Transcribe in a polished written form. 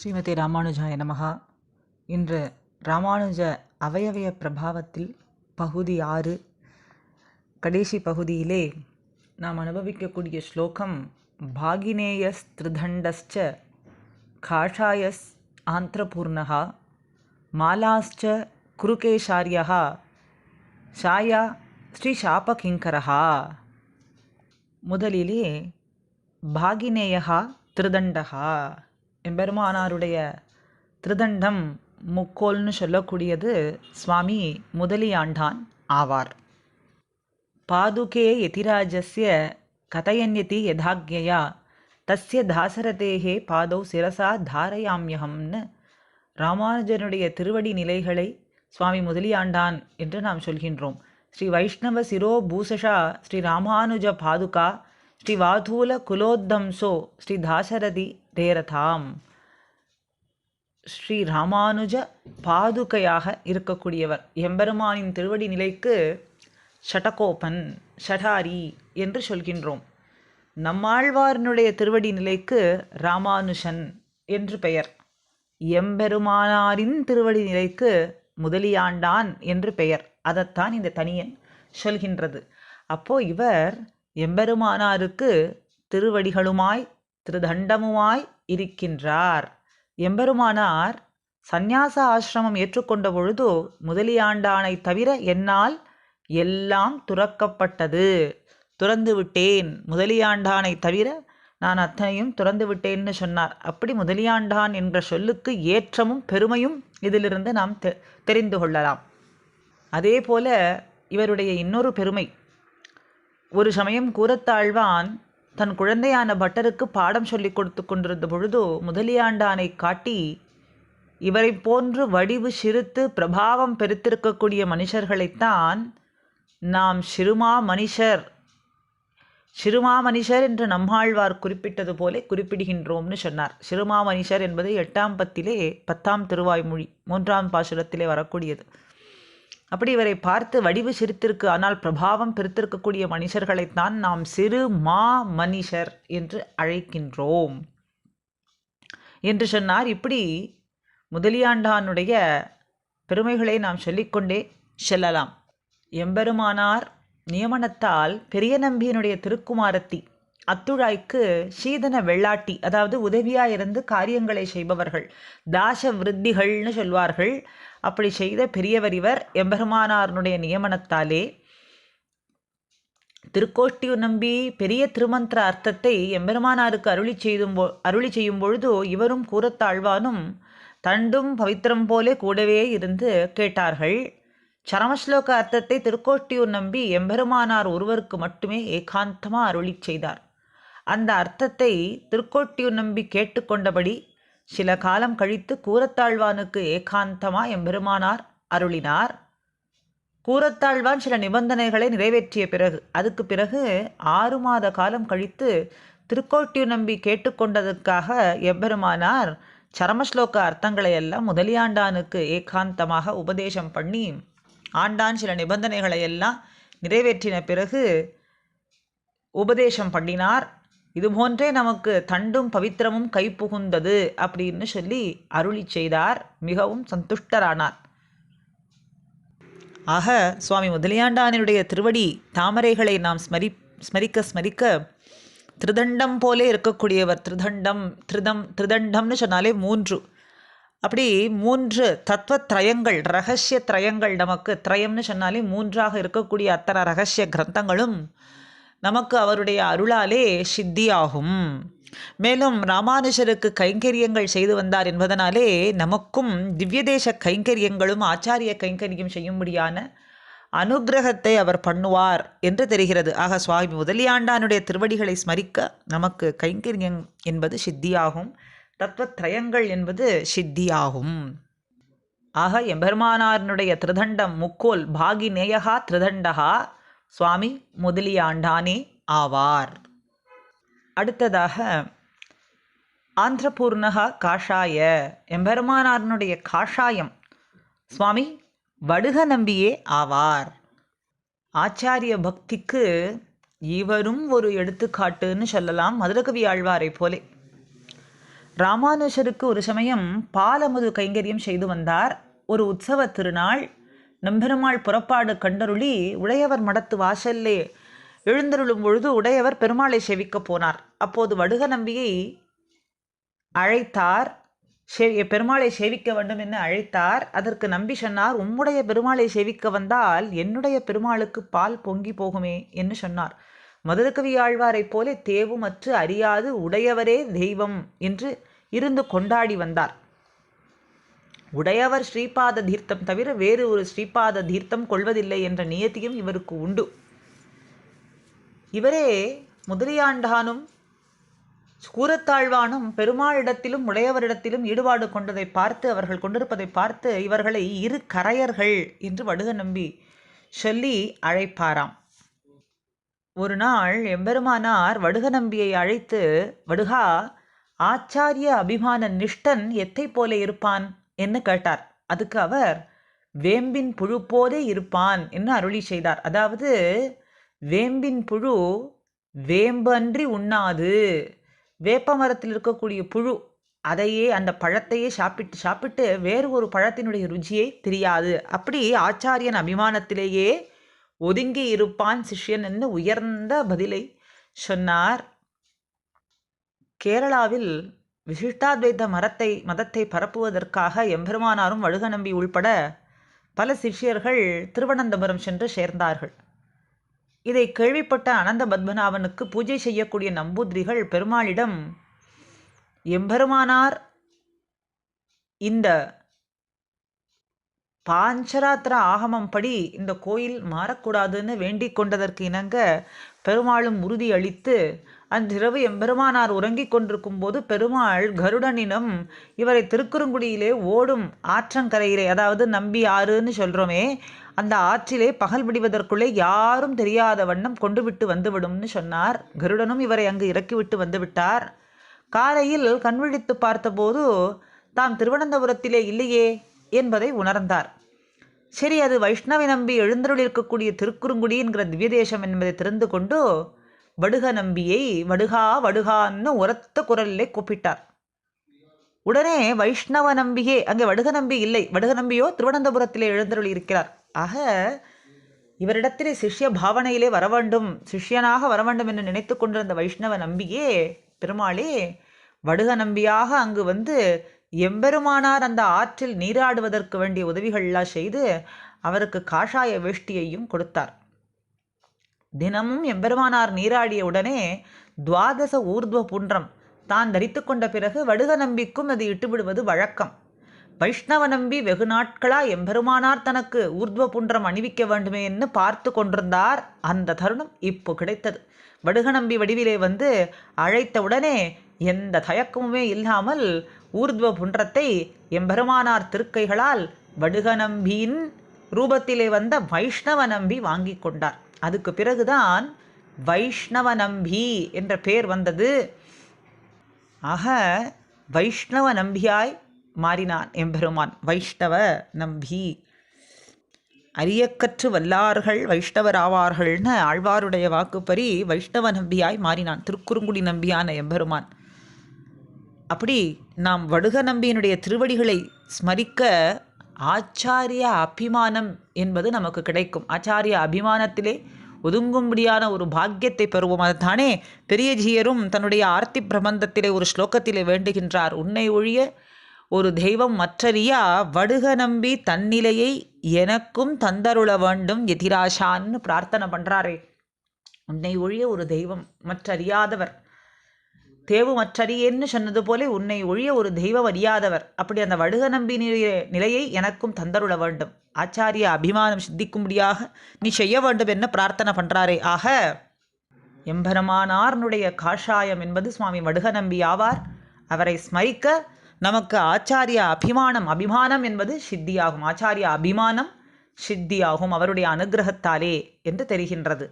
ஸ்ரீமதி ராமானுஜாய நமஹா. இன்று ராமானுஜ அவயவய பிரபாவத்தில் பகுதி 6 கடைசி பகுதியிலே நாம் அனுபவிக்கக்கூடிய ஸ்லோகம் பாகினேயஸ் த்ரிதண்டஸ்ச காஷாயஸ் ஆந்திரபூர்ணா மாலாஸ்ச குருகேஷாரியா ஷாயா ஸ்ரீஷாபகிங்கரா. முதலிலே பாகினேயா திருதண்டகா, எம்பெருமானாருடைய திருதண்டம் முக்கோல்னு சொல்லக்கூடியது சுவாமி முதலியாண்டான் ஆவார். பாதுகே யதிராஜஸ்ய கதயன்யதி யதாக்ஞயா தஸ்ய தாசரதேகே பாதௌ சிரசா தாரயாம்யகம்னு ராமானுஜனுடைய திருவடி நிலைகளை சுவாமி முதலியாண்டான் என்று நாம் சொல்கின்றோம். ஸ்ரீ வைஷ்ணவ சிரோ பூசஷா ஸ்ரீ ராமானுஜ பாதுகா ஸ்ரீ வாதூல குலோத்தம்சோ ஸ்ரீ தாசரதி ரேரதாம். ஸ்ரீ ராமானுஜ பாதுகையாக இருக்கக்கூடியவர் எம்பெருமானின் திருவடி நிலைக்கு ஷடகோபன் ஷடாரி என்று சொல்கின்றோம். நம்மாழ்வாரினுடைய திருவடி நிலைக்கு ராமானுஷன் என்று பெயர். எம்பெருமானாரின் திருவடி நிலைக்கு முதலியாண்டான் என்று பெயர். அதைத்தான் இந்த தனியன் சொல்கின்றது. அப்போ இவர் எம்பெருமானாருக்கு திருவடிகளுமாய் திருதண்டமுமாய் இருக்கின்றார். எம்பெருமானார் சந்நியாச ஆசிரமம் ஏற்றுக்கொண்ட பொழுது முதலியாண்டானை தவிர என்னால் எல்லாம் துறக்கப்பட்டது, துறந்து விட்டேன், முதலியாண்டானை தவிர நான் அத்தனையும் துறந்து விட்டேன்னு சொன்னார். அப்படி முதலியாண்டான் என்ற சொல்லுக்கு ஏற்றமும் பெருமையும் இதிலிருந்து நாம் தெரிந்து கொள்ளலாம். அதே போல இவருடைய இன்னொரு பெருமை, ஒரு சமயம் கூரத்தாழ்வான் தன் குழந்தையான பட்டருக்கு பாடம் சொல்லி கொடுத்து கொண்டிருந்த பொழுது முதலியாண்டானை காட்டி, இவரை போன்று வடிவு சிறுத்து பிரபாவம் பெருத்திருக்கக்கூடிய மனுஷர்களைத்தான் நாம் சிறுமா மனுஷர் என்று நம்மாழ்வார் குறிப்பிட்டது போல குறிப்பிடுகின்றோம்னு சொன்னார். சிறுமா மனுஷர் என்பது 8ஆம் பத்திலே 10ஆம் திருவாய்மொழி 3ஆம் பாசுரத்திலே வரக்கூடியது. அப்படி இவரை பார்த்து வடிவு சிரித்திருக்கு, ஆனால் பிரபாவம் பெருத்திருக்கக்கூடிய மனுஷர்களைத்தான் நாம் சிறு மா மனுஷர் என்று அழைக்கின்றோம் என்று சொன்னார். இப்படி முதலியாண்டானுடைய பெருமைகளை நாம் சொல்லிக்கொண்டே செல்லலாம். எம்பெருமானார் நியமனத்தால் பெரிய நம்பியினுடைய திருக்குமாரத்தி அத்துழாய்க்கு சீதன வெள்ளாட்டி, அதாவது உதவியாயிருந்து காரியங்களை செய்பவர்கள், தாச விருத்திகள்னு சொல்வார்கள். அப்படி செய்த பெரியவர் இவர். எம்பெருமானாருடைய நியமனத்தாலே திருக்கோஷ்டியூர் நம்பி பெரிய திருமந்திர அர்த்தத்தை எம்பெருமானாருக்கு அருளி செய்யும் பொழுது இவரும் கூரத்தாழ்வானும் தண்டும் பவித்திரம் போலே கூடவே இருந்து கேட்டார்கள். சரமஸ்லோக அர்த்தத்தை திருக்கோஷ்டியூர் நம்பி எம்பெருமானார் ஒருவருக்கு மட்டுமே ஏகாந்தமாக அருளி செய்தார். அந்த அர்த்தத்தை திருக்கோட்டியூர் நம்பி கேட்டுக்கொண்டபடி சில காலம் கழித்து கூரத்தாழ்வானுக்கு ஏகாந்தமாக எம்பெருமானார் அருளினார். கூரத்தாழ்வான் சில நிபந்தனைகளை நிறைவேற்றிய பிறகு, அதுக்கு பிறகு 6 மாத காலம் கழித்து திருக்கோட்டியூர் நம்பி கேட்டுக்கொண்டதற்காக எம்பெருமானார் சரமஸ்லோக அர்த்தங்களை எல்லாம் முதலியாண்டானுக்கு ஏகாந்தமாக உபதேசம் பண்ணி, ஆண்டான் சில நிபந்தனைகளை எல்லாம் நிறைவேற்றின பிறகு உபதேசம் பண்ணினார். இதுபோன்றே நமக்கு தண்டும் பவித்திரமும் கைப்புகுந்தது அப்படின்னு சொல்லி அருளி செய்தார். மிகவும் சந்துஷ்டரானார். ஆக சுவாமி முதலியாண்டானுடைய திருவடி தாமரைகளை நாம் ஸ்மரிக்க திருதண்டம் போலே இருக்கக்கூடியவர். திருதண்டம்னு சொன்னாலே 3, அப்படி 3 தத்துவத்ரயங்கள், ரகசிய திரயங்கள், நமக்கு திரயம்னு சொன்னாலே 3ஆக இருக்கக்கூடிய அத்தனை ரகசிய கிரந்தங்களும் நமக்கு அவருடைய அருளாலே சித்தியாகும். மேலும் ராமானுஜருக்கு கைங்கரியங்கள் செய்து வந்தார் என்பதனாலே நமக்கும் திவ்யதேச கைங்கரியங்களும் ஆச்சாரிய கைங்கரியம் செய்யும்படியான அனுகிரகத்தை அவர் பண்ணுவார் என்று தெரிகிறது. ஆக சுவாமி முதலியாண்டானுடைய திருவடிகளை ஸ்மரிக்க நமக்கு கைங்கரியம் என்பது சித்தியாகும், தத்துவத்ரயங்கள் என்பது சித்தியாகும். ஆக எம்பெருமானாரினுடைய திருதண்டம் முக்கோல் பாகினேயா திருதண்டகா சுவாமி முதலியாண்டானே ஆவார். அடுத்ததாக ஆந்திரபூர்ணகா காஷாய, எம்பெருமானாரினுடைய காஷாயம் சுவாமி வடுக நம்பியே ஆவார். ஆச்சாரிய பக்திக்கு இவரும் ஒரு எடுத்துக்காட்டுன்னு சொல்லலாம், மதுரகவி ஆழ்வாரை போலே. ராமானுஷருக்கு ஒரு சமயம் பாலமுது கைங்கரியம் செய்து வந்தார். ஒரு உற்சவ திருநாள். நம்பெருமாள் புறப்பாடு கண்டருளி உடையவர் மடத்து வாசல்லே எழுந்தருளும் பொழுது உடையவர் பெருமாளை சேவிக்கப் போனார். அப்போது வடுக நம்பியை அழைத்தார். பெருமாளை சேவிக்க வேண்டும் என்று அழைத்தார். அதற்கு நம்பி சொன்னார், உம்முடைய பெருமாளை சேவிக்க வந்தால் என்னுடைய பெருமாளுக்கு பால் பொங்கி போகுமே என்று சொன்னார். மதுரகவி ஆழ்வாரைப் போல தேவுமற்று அறியாது உடையவரே தெய்வம் என்று இருந்து கொண்டாடி வந்தார். உடையவர் ஸ்ரீபாத தீர்த்தம் தவிர வேறு ஒரு ஸ்ரீபாத தீர்த்தம் கொள்வதில்லை என்ற நியதியும் இவருக்கு உண்டு. இவரே முதலியாண்டானும் கூரத்தாழ்வானும் பெருமாளிடத்திலும் உடையவரிடத்திலும் ஈடுபாடு கொண்டதை பார்த்து, அவர்கள் கொண்டிருப்பதை பார்த்து இவர்களை இரு கரையர்கள் என்று வடுக நம்பி சொல்லி அழைப்பாராம். ஒரு நாள் எம்பெருமானார் வடுக நம்பியை அழைத்து, வடுகா, ஆச்சாரிய அபிமான நிஷ்டன் எத்தை போல இருப்பான் என்று கேட்டார். அதுக்கு அவர் வேம்பின் புழு போலே இருப்பான் என்று அருளி செய்தார். அதாவது வேம்பின் புழு வேம்பு அன்றி உண்ணாது. வேப்ப மரத்தில் இருக்கக்கூடிய புழு அதையே, அந்த பழத்தையே சாப்பிட்டு சாப்பிட்டு வேறு ஒரு பழத்தினுடைய ருச்சியை தெரியாது. அப்படி ஆச்சாரியன் அபிமானத்திலேயே ஒதுங்கி இருப்பான் சிஷ்யன் என்று உயர்ந்த பதிலை சொன்னார். கேரளாவில் விசிஷ்டாத்வைத மதத்தை பரப்புவதற்காக எம்பெருமானாரும் வடுக நம்பி உள்பட பல சிஷ்யர்கள் திருவனந்தபுரம் சென்று சேர்ந்தார்கள். இதை கேள்விப்பட்ட அனந்த பத்மநாபனுக்கு பூஜை செய்யக்கூடிய நம்பூதிரிகள் பெருமாளிடம், எம்பெருமானார் இந்த பாஞ்சராத்திர ஆகமம் படி இந்த கோயில் மாறக்கூடாதுன்னு வேண்டிக் கொண்டதற்கு இணங்க பெருமாளும் உறுதி அளித்து, அன்றிரவு எம்பெருமானார் உறங்கிக் கொண்டிருக்கும் போது பெருமாள் கருடனிடம் இவரை திருக்குறுங்குடியிலே ஓடும் ஆற்றங்கரையிலே, அதாவது நம்பி ஆறுன்னு சொல்கிறோமே, அந்த ஆற்றிலே பகல் விடுவதற்குள்ளே யாரும் தெரியாத வண்ணம் கொண்டு விட்டு வந்துவிடும்னு சொன்னார். கருடனும் இவரை அங்கு இறக்கிவிட்டு வந்துவிட்டார். காலையில் கண்விழித்து பார்த்தபோது தாம் திருவனந்தபுரத்திலே இல்லையே என்பதை உணர்ந்தார். சரி, அது வைஷ்ணவ நம்பி எழுந்தருளிருக்கக்கூடிய திருக்குறுங்குடி என்கிற திவ்யதேசம் என்பதை தெரிந்து கொண்டு வடுக நம்பியை வடுகா வடுகான்னு உரத்த குரலிலே கூப்பிட்டார். உடனே வைஷ்ணவ நம்பியே, அங்கே வடுக நம்பி இல்லை, வடுக நம்பியோ திருவனந்தபுரத்திலே எழுந்தருளி இருக்கிறார். ஆக இவரிடத்திலே சிஷ்ய பாவனையிலே வர வேண்டும், சிஷ்யனாக வர வேண்டும் என்று நினைத்து கொண்டிருந்த வைஷ்ணவ நம்பியே பெருமாளே வடுக நம்பியாக அங்கு வந்து எம்பெருமானார் அந்த ஆற்றில் நீராடுவதற்கு வேண்டிய உதவிகள்லாம் செய்து அவருக்கு காஷாய வேஷ்டியையும் கொடுத்தார். தினமும் எம்பெருமானார் நீராடிய உடனே துவாதச ஊர்துவ புன்றம் தான் தரித்து கொண்ட பிறகு வடுக நம்பிக்கும் அது இட்டுவிடுவது வழக்கம். வைஷ்ணவ நம்பி வெகு நாட்களாக எம்பெருமானார் தனக்கு ஊர்துவ புன்றம் அணிவிக்க வேண்டுமே என்று பார்த்து கொண்டிருந்தார். அந்த தருணம் இப்போ கிடைத்தது. வடுக நம்பி வடிவிலே வந்து அழைத்தவுடனே எந்த தயக்கமுமே இல்லாமல் ஊர்துவ புன்றத்தை எம்பெருமானார் திருக்கைகளால் வடுக நம்பியின் ரூபத்திலே வந்த வைஷ்ணவ நம்பி வாங்கி கொண்டார். அதுக்கு பிறகுதான் வைஷ்ணவ நம்பி என்ற பெயர் வந்தது. ஆக வைஷ்ணவ நம்பியாய் மாறினான் எம்பெருமான். வைஷ்ணவ நம்பி, அரியக்கற்று வல்லார்கள் வைஷ்ணவர் ஆவார்கள்னு ஆழ்வாருடைய வாக்குப்படி வைஷ்ணவ நம்பியாய் மாறினான் திருக்குறுங்குடி நம்பியான எம்பெருமான். அப்படி நாம் வடுக நம்பியினுடைய திருவடிகளை ஸ்மரிக்க ஆச்சாரிய அபிமானம் என்பது நமக்கு கிடைக்கும். ஆச்சாரிய அபிமானத்திலே ஒதுங்கும்படியான ஒரு பாக்கியத்தை பெறுவோம். அதுதானே பெரிய ஜீயரும் தன்னுடைய ஆர்த்தி பிரபந்தத்திலே ஒரு ஸ்லோகத்திலே வேண்டுகின்றார். உன்னை ஒழிய ஒரு தெய்வம் மற்றறியா வடுக நம்பி தன்னிலையை எனக்கும் தந்தருள வேண்டும் எதிராசான்னு பிரார்த்தனை பண்ணுறாரே. உன்னை ஒழிய ஒரு தெய்வம் மற்றறியாதவர், தேவு மற்றறியேன்னு சொன்னது போல உன்னை ஒழிய ஒரு தெய்வம் அறியாதவர். அப்படி அந்த வடுக நம்பி நிலையை எனக்கும் தந்தருள வேண்டும், ஆச்சாரிய அபிமானம் சித்திக்கும்படியாக நீ செய்ய வேண்டும் என்ன பிரார்த்தனை பண்ணுறாரே. ஆக எம்பெருமானார்னுடைய காஷாயம் என்பது சுவாமி வடுக நம்பி ஆவார். அவரை ஸ்மரிக்க நமக்கு ஆச்சாரிய அபிமானம் என்பது சித்தியாகும். ஆச்சாரிய அபிமானம் சித்தியாகும் அவருடைய அனுகிரகத்தாலே என்று தெரிகின்றது.